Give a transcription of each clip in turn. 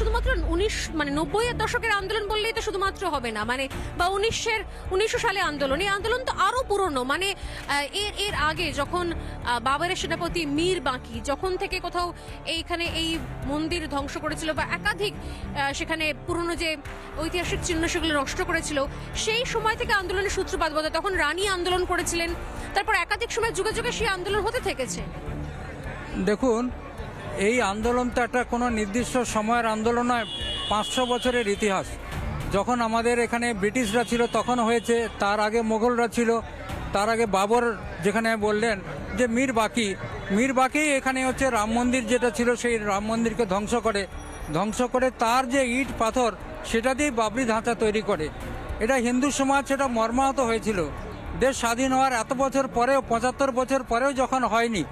শুধুমাত্র 90-এর দশকের আন্দোলন বললেই তো শুধুমাত্র হবে না, বা 1900 সালে আন্দোলন, এই আন্দোলন তো আরো পুরনো। এর আগে যখন বাবরের সেনাপতি মীর বাঁকি যখন থেকে কোথাও এইখানে এই মন্দির ধ্বংস করেছিল বা একাধিক সেখানে পুরনো যে ঐতিহাসিক চিহ্ন সেগুলো নষ্ট করেছিল, সেই সময় থেকে আন্দোলনের সূত্রপাত বোধ। তখন রানী আন্দোলন করেছিলেন, তারপর একাধিক সময় যুগে যুগে সেই আন্দোলন হতে থেকেছে। দেখুন, এই আন্দোলন তো একটা কোনো নির্দিষ্ট সময়ের আন্দোলন নয়, 500 বছরের ইতিহাস। যখন আমাদের এখানে ব্রিটিশরা ছিল তখন হয়েছে, তার আগে মোগলরা ছিল, তার আগে বাবর, যেখানে বললেন যে মীর বাঁকি এখানে হচ্ছে রাম মন্দির যেটা ছিল সেই রাম মন্দিরকে ধ্বংস করে তার যে ইট পাথর সেটা দিয়ে বাবরি ধাঁচা তৈরি করে। এটা হিন্দু সমাজ সেটা মর্মাহত হয়েছিল। দেশ স্বাধীন হওয়ার এত বছর পরেও, 75 বছর পরেও যখন হয়নি,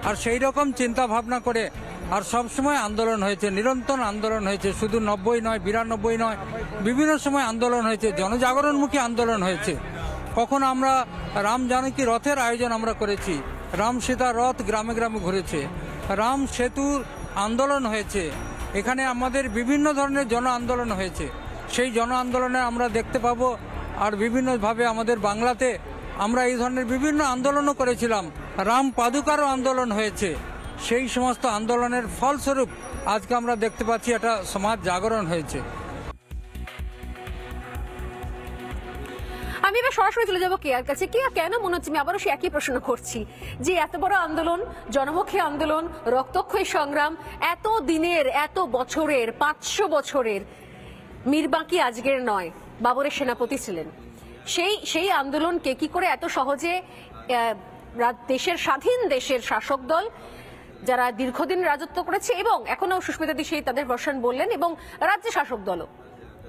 আর সেই রকম চিন্তা ভাবনা করে আর সবসময় আন্দোলন হয়েছে, নিরন্তর আন্দোলন হয়েছে, শুধু 90 নয়, 92 নয়, বিভিন্ন সময় আন্দোলন হয়েছে, জনজাগরণমুখী আন্দোলন হয়েছে। কখন আমরা রাম জানকী রথের আয়োজন আমরা করেছি, রাম সীতা রথ গ্রামে গ্রামে ঘুরেছে, রাম সেতুর আন্দোলন হয়েছে, এখানে আমাদের বিভিন্ন ধরনের জন আন্দোলন হয়েছে। সেই জন আন্দোলনে আমরা দেখতে পাবো, আর বিভিন্নভাবে আমাদের বাংলাতে আমরা এই ধরনের বিভিন্ন আন্দোলনও করেছিলাম, রাম পাদুকারও আন্দোলন হয়েছে। সেই সমস্ত আন্দোলনের ফলস্বরূপ আজকে আমরা দেখতে পাচ্ছি একটা সমাজ জাগরণ হয়েছে। আমি এবার সরাসরি চলে যাবো কেয়ার কাছে। কেন মনে হচ্ছে, আমি আবারও সে একই প্রশ্ন করছি, যে এত বড় আন্দোলন, জনমুখী আন্দোলন, রক্তক্ষয়ী সংগ্রাম, এত দিনের, এত বছরের, 500 বছরের, মীর বাঁকি আজকের নয়, বাবরের সেনাপতি ছিলেন। সেই আন্দোলনকে কি করে এত সহজে স্বাধীন দেশের শাসক দল যারা দীর্ঘদিন রাজত্ব করেছে, এবং এখনো সুস্মিতা দি সেই তাদের ভার্সন বললেন, এবং রাজ্য শাসক দলও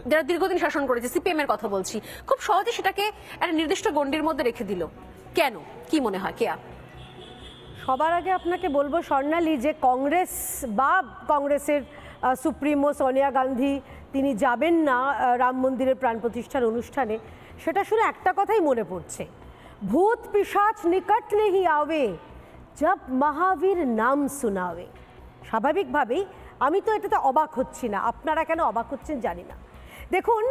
যারা দীর্ঘদিন শাসন করেছে, সিপিএম এর কথা বলছি, খুব সহজে সেটাকে একটা নির্দিষ্ট গণ্ডির মধ্যে রেখে দিল কেন? কি মনে হয় কেয়া? সবার আগে আপনাকে বলবো স্বর্ণালী, যে কংগ্রেস বা কংগ্রেসের সুপ্রিমো সোনিয়া গান্ধী তিনি যাবেন না রাম মন্দিরের প্রাণ প্রতিষ্ঠার অনুষ্ঠানে, সেটা শুনে একটা কথাই মনে পড়ছে, ভূত পিশাচ নিকট নেহি আবে জব মহাবীর নাম শোনাবে। স্বাভাবিকভাবেই আমি তো এটাতে অবাক হচ্ছি না, আপনারা কেন অবাক হচ্ছেন জানি না। দেখুন,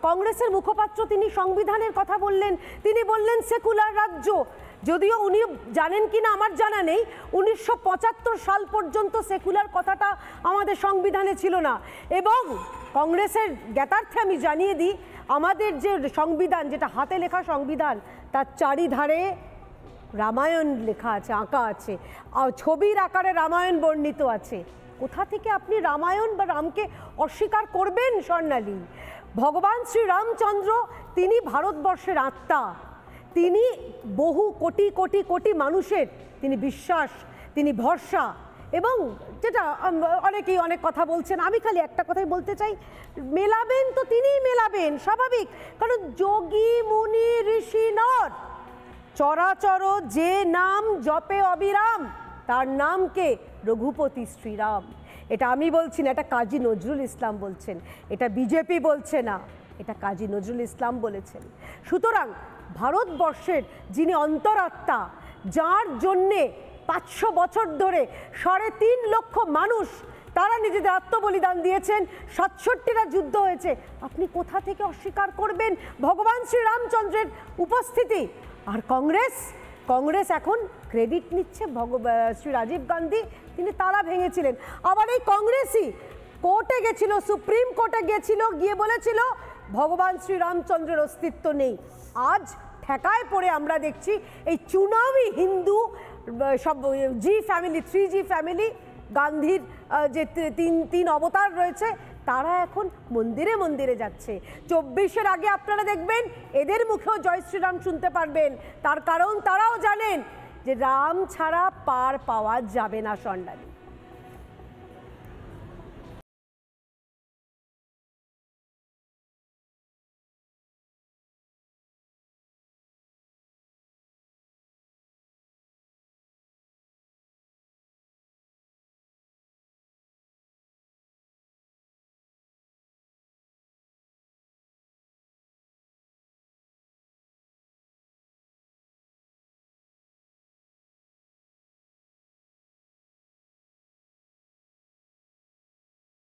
কংগ্রেসের মুখপাত্র তিনি সংবিধানের কথা বললেন, তিনি বললেন সেকুলার রাজ্য, যদিও উনি জানেন কিনা আমার জানা নেই, 1975 সাল পর্যন্ত সেকুলার কথাটা আমাদের সংবিধানে ছিল না। এবং কংগ্রেসের জ্ঞাতার্থে আমি জানিয়ে দিই, আমাদের যে সংবিধান, যেটা হাতে লেখা সংবিধান, তার চারিধারে রামায়ণ লেখা আছে, আঁকা আছে, ছবির আকারে রামায়ণ বর্ণিত আছে। কোথা থেকে আপনি রামায়ণ বা রামকে অস্বীকার করবেন স্বর্ণালী? ভগবান শ্রী রামচন্দ্র তিনি ভারতবর্ষের আত্মা, তিনি বহু কোটি কোটি কোটি মানুষের তিনি বিশ্বাস, তিনি ভরসা। এবং যেটা অনেকেই অনেক কথা বলছেন, আমি খালি একটা কথাই বলতে চাই, মেলাবেন তো তিনিই মেলাবেন, স্বাভাবিক, কারণ যোগী মুনি ঋষি নর চরাচর যে নাম জপে অবিরাম, তার নামকে রঘুপতি শ্রীরাম। এটা আমি বলছি না, এটা কাজী নজরুল ইসলাম বলছেন, এটা বিজেপি বলছে না, এটা কাজী নজরুল ইসলাম বলেছেন। সুতরাং ভারতবর্ষের যিনি অন্তরাত্মা, যার জন্যে 500 বছর ধরে 3.5 লক্ষ মানুষ তারা নিজেদের আত্মবলিদান দিয়েছেন, 67টা যুদ্ধ হয়েছে, আপনি কোথা থেকে অস্বীকার করবেন ভগবান শ্রীরামচন্দ্রের উপস্থিতি? আর কংগ্রেস এখন ক্রেডিট নিচ্ছে, শ্রী রাজীব গান্ধী তিনি তালা ভেঙেছিলেন। আবার এই কংগ্রেসই কোর্টে গেছিল, সুপ্রিম কোর্টে গিয়েছিল, গিয়ে বলেছিল ভগবান শ্রীরামচন্দ্রের অস্তিত্ব নেই। আজ ঠেকায় পড়ে আমরা দেখছি এই চুনামি হিন্দু সব G ফ্যামিলি, গান্ধীর যে তিন অবতার রয়েছে, তারা এখন মন্দিরে মন্দিরে যাচ্ছে। 24-এর আগে আপনারা দেখবেন এদের মুখেও জয় শ্রীরাম শুনতে পারবেন, তার কারণ তারাও জানেন যে রাম ছাড়া পার পাওয়া যাবে না স্বর্ণালী।